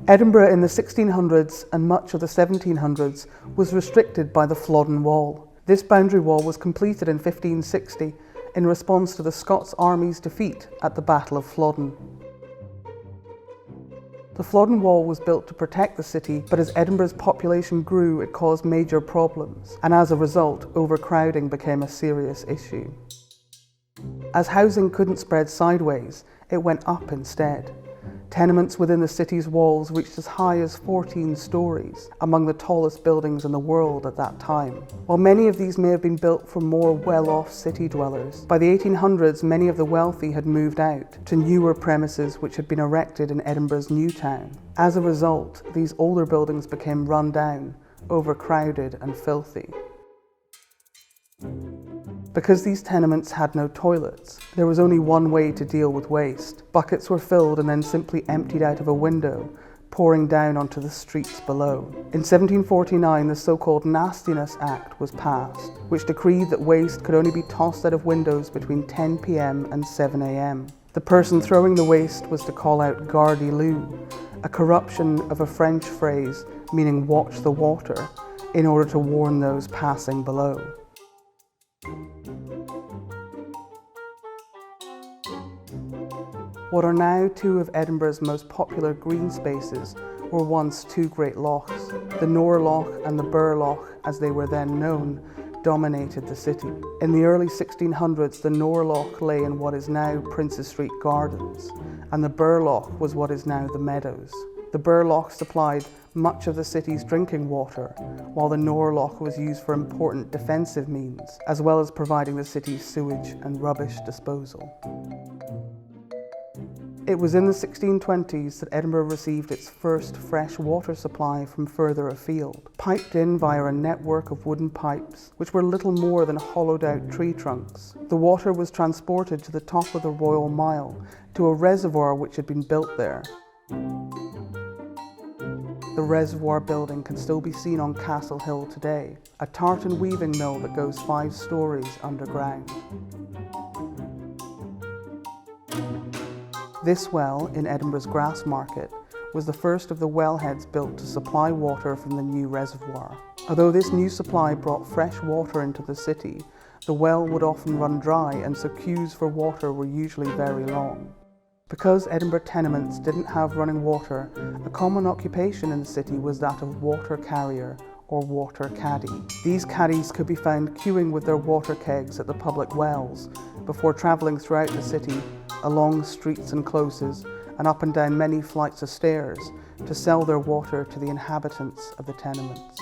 Edinburgh in the 1600s and much of the 1700s was restricted by the Flodden Wall. This boundary wall was completed in 1560 in response to the Scots army's defeat at the Battle of Flodden. The Flodden Wall was built to protect the city, but as Edinburgh's population grew, it caused major problems, and as a result, overcrowding became a serious issue. As housing couldn't spread sideways, it went up instead. Tenements within the city's walls reached as high as 14 stories, among the tallest buildings in the world at that time. While many of these may have been built for more well-off city dwellers, by the 1800s many of the wealthy had moved out to newer premises which had been erected in Edinburgh's new town. As a result, these older buildings became run down, overcrowded and filthy. Because these tenements had no toilets, there was only one way to deal with waste. Buckets were filled and then simply emptied out of a window, pouring down onto the streets below. In 1749, the so-called Nastiness Act was passed, which decreed that waste could only be tossed out of windows between 10 p.m. and 7 a.m. The person throwing the waste was to call out "Gardez l'eau," a corruption of a French phrase meaning "watch the water," in order to warn those passing below. What are now two of Edinburgh's most popular green spaces were once two great lochs. The Nor Loch and the Burr Loch, as they were then known, dominated the city. In the early 1600s, the Nor Loch lay in what is now Princes Street Gardens, and the Burr Loch was what is now the Meadows. The Burr Loch supplied much of the city's drinking water, while the Nor Loch was used for important defensive means, as well as providing the city's sewage and rubbish disposal. It was in the 1620s that Edinburgh received its first fresh water supply from further afield, piped in via a network of wooden pipes, which were little more than hollowed out tree trunks. The water was transported to the top of the Royal Mile, to a reservoir which had been built there. The reservoir building can still be seen on Castle Hill today, a tartan weaving mill that goes 5 stories underground. This well, in Edinburgh's Grassmarket, was the first of the wellheads built to supply water from the new reservoir. Although this new supply brought fresh water into the city, the well would often run dry, and so queues for water were usually very long. Because Edinburgh tenements didn't have running water, a common occupation in the city was that of water carrier or water caddy. These caddies could be found queuing with their water kegs at the public wells before travelling throughout the city, along streets and closes, and up and down many flights of stairs to sell their water to the inhabitants of the tenements.